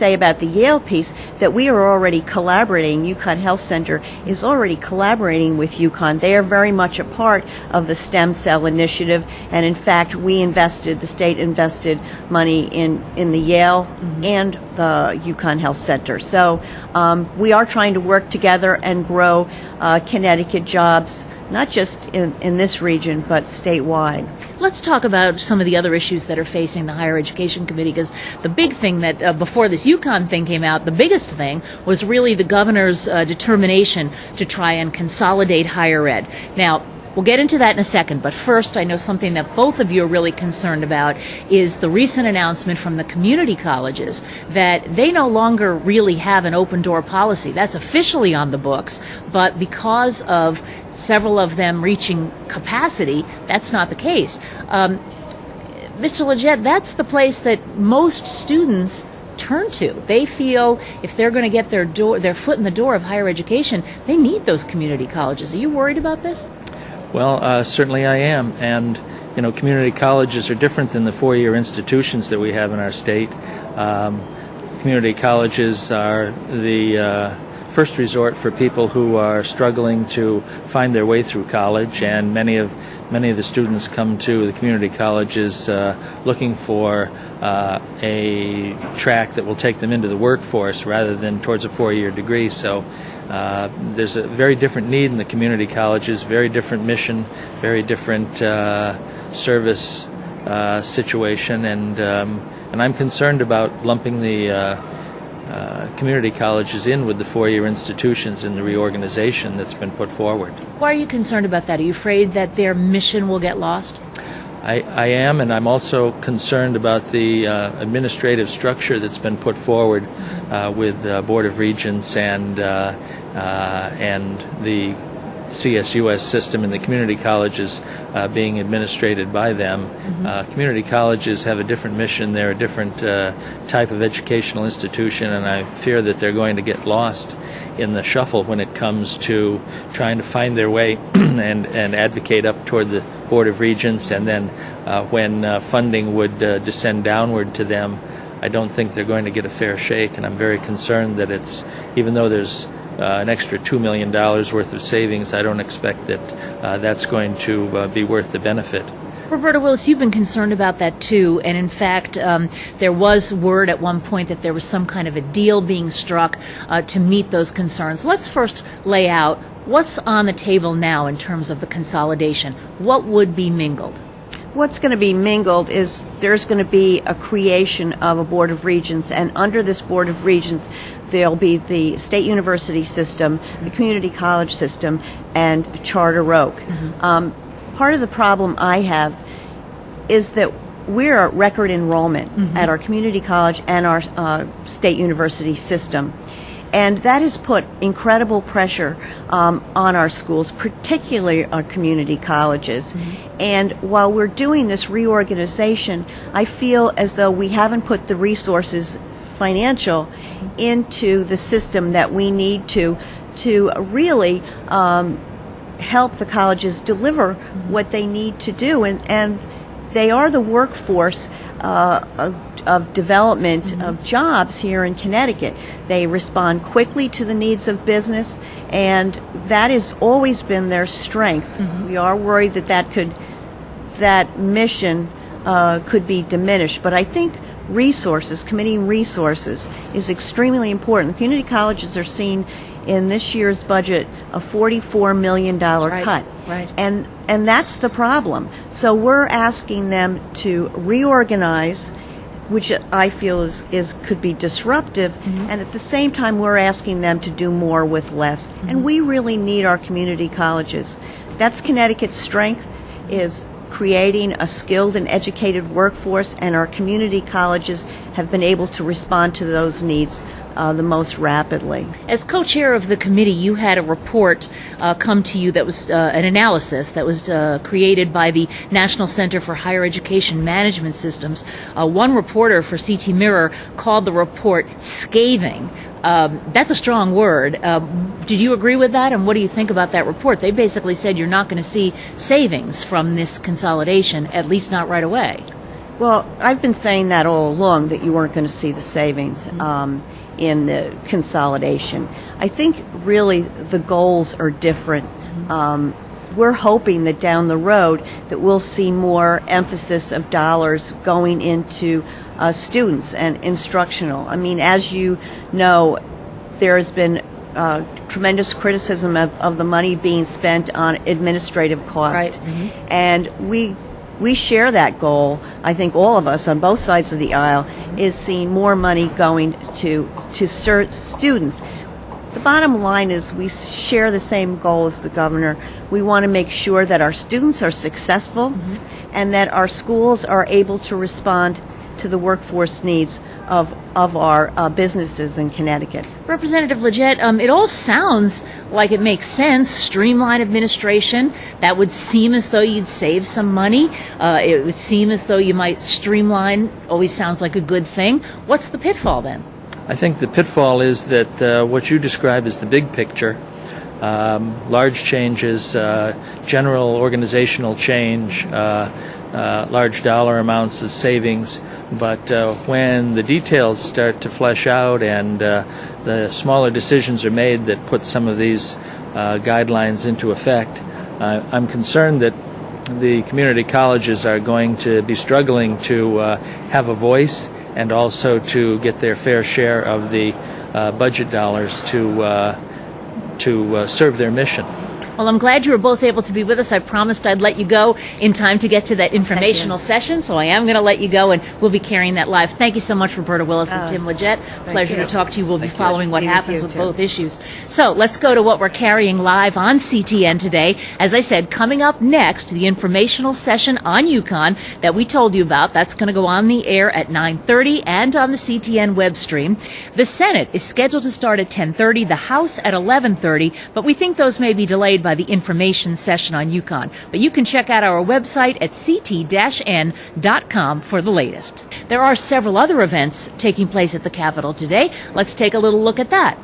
say about the Yale piece that we are already collaborating. UConn Health Center is already collaborating with UConn. They are very much a part of the stem cell initiative, and in fact, the state invested money in the Yale and the UConn Health Center. So we are trying to work together and grow Connecticut jobs, not just in this region, but statewide. Let's talk about some of the other issues that are facing the Higher Education Committee, because the big thing that, before this UConn thing came out, the biggest thing was really the governor's determination to try and consolidate higher ed. Now, we'll get into that in a second, but first, I know something that both of you are really concerned about is the recent announcement from the community colleges that they no longer really have an open door policy. That's officially on the books, but because of several of them reaching capacity, that's not the case. Mr. LeGeyt, that's the place that most students turn to. They feel if they're going to get their foot in the door of higher education, they need those community colleges. Are you worried about this? Well, certainly I am, and community colleges are different than the four-year institutions that we have in our state. Community colleges are the first resort for people who are struggling to find their way through college, and many of the students come to the community colleges looking for a track that will take them into the workforce rather than towards a four-year degree. So there's a very different need in the community colleges, very different mission, very different service situation, and I'm concerned about lumping the community colleges in with the four-year institutions in the reorganization that's been put forward. Why are you concerned about that? Are you afraid that their mission will get lost? I am, and I'm also concerned about the administrative structure that's been put forward with the Board of Regents and the CSUS system and the community colleges being administrated by them. Community colleges have a different mission. They're a different type of educational institution, and I fear that they're going to get lost in the shuffle when it comes to trying to find their way and advocate up toward the Board of Regents, and then when funding would descend downward to them, I don't think they're going to get a fair shake, and I'm very concerned that even though there's an extra $2 million worth of savings, I don't expect that that's going to be worth the benefit. Roberta, Willis, you've been concerned about that too, and in fact, there was word at one point that there was some kind of a deal being struck to meet those concerns. Let's first lay out what's on the table now in terms of the consolidation. What would be mingled? What's going to be mingled is there's going to be a creation of a Board of Regents, and under this Board of Regents there'll be the state university system, the community college system, and Charter Oak. Part of the problem I have is that we're at record enrollment at our community college and our state university system. And that has put incredible pressure on our schools, particularly our community colleges. And while we're doing this reorganization, I feel as though we haven't put the resources financial into the system that we need to really help the colleges deliver what they need to do. And they are the workforce of development of jobs here in Connecticut. They respond quickly to the needs of business, and that has always been their strength. We are worried that mission could be diminished, but I think committing resources is extremely important. Community colleges are seeing in this year's budget a $44 million cut. Right. And that's the problem. So we're asking them to reorganize, which I feel could be disruptive, and at the same time we're asking them to do more with less. And we really need our community colleges. That's Connecticut's strength, is creating a skilled and educated workforce, and our community colleges have been able to respond to those needs the most rapidly. As co-chair of the committee, you had a report come to you that was an analysis that was created by the National Center for Higher Education Management Systems. One reporter for CT Mirror called the report scathing. That's a strong word. Did you agree with that, and what do you think about that report? They basically said you're not going to see savings from this consolidation, at least not right away. Well, I've been saying that all along, that you weren't going to see the savings in the consolidation. I think really the goals are different. We're hoping that down the road that we'll see more emphasis of dollars going into students and instructional. I mean, as you know, there has been tremendous criticism of the money being spent on administrative costs. Right. And we share that goal. I think all of us on both sides of the aisle is seeing more money going to students. The bottom line is we share the same goal as the governor. We want to make sure that our students are successful and that our schools are able to respond to the workforce needs of our businesses in Connecticut. Representative LeGeyt, it all sounds like it makes sense. Streamline administration. That would seem as though you'd save some money. It would seem as though you might streamline. Always sounds like a good thing. What's the pitfall then? I think the pitfall is that what you describe as the big picture, large changes, general organizational change, large dollar amounts of savings, but when the details start to flesh out and the smaller decisions are made that put some of these guidelines into effect, I'm concerned that the community colleges are going to be struggling to have a voice and also to get their fair share of the budget dollars to serve their mission. Well, I'm glad you were both able to be with us. I promised I'd let you go in time to get to that informational session, so I am going to let you go, and we'll be carrying that live. Thank you so much, Roberta Willis and Tim LeGeyt. Pleasure to talk to you. We'll be following what happens with both issues. So let's go to what we're carrying live on CTN today. As I said, coming up next, the informational session on UConn that we told you about. That's going to go on the air at 9:30 and on the CTN web stream. The Senate is scheduled to start at 10:30, the House at 11:30, but we think those may be delayed by the information session on UConn. But you can check out our website at ct-n.com for the latest. There are several other events taking place at the Capitol today. Let's take a little look at that.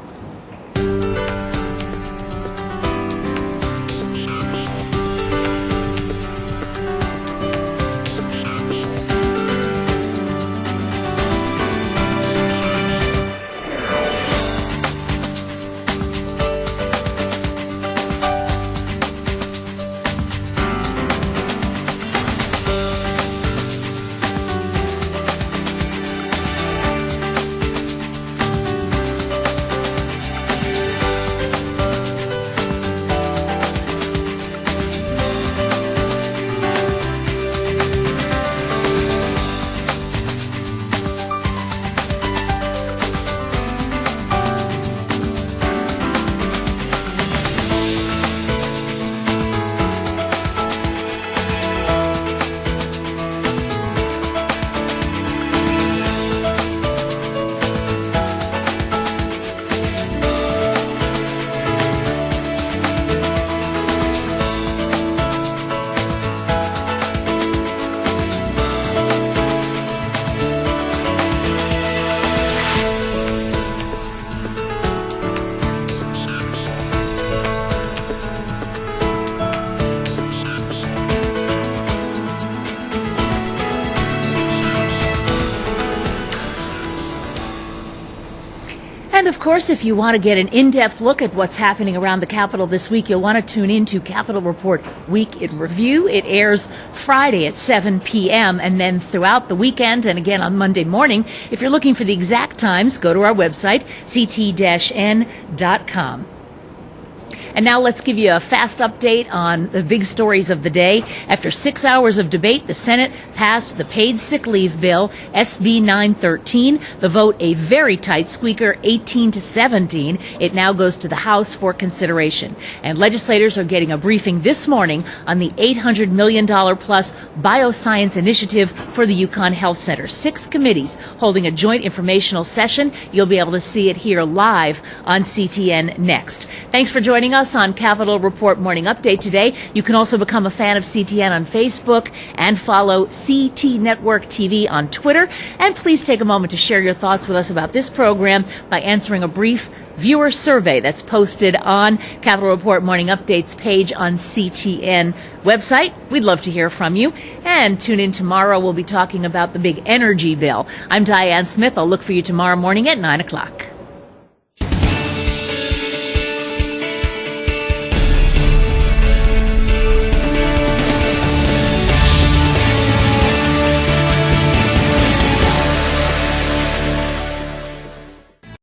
And of course, if you want to get an in-depth look at what's happening around the Capitol this week, you'll want to tune in to Capitol Report Week in Review. It airs Friday at 7 p.m. and then throughout the weekend and again on Monday morning. If you're looking for the exact times, go to our website, ct-n.com. And now let's give you a fast update on the big stories of the day. After 6 hours of debate, the Senate passed the paid sick leave bill, SB 913. The vote a very tight squeaker, 18-17. It now goes to the House for consideration. And legislators are getting a briefing this morning on the $800 million plus bioscience initiative for the UConn Health Center. 6 committees holding a joint informational session. You'll be able to see it here live on CTN next. Thanks for joining us. us on Capitol Report Morning Update today. You can also become a fan of CTN on Facebook and follow CT Network TV on Twitter. And please take a moment to share your thoughts with us about this program by answering a brief viewer survey that's posted on Capitol Report Morning Update's page on CTN website. We'd love to hear from you. And tune in tomorrow. We'll be talking about the big energy bill. I'm Diane Smith. I'll look for you tomorrow morning at 9 o'clock.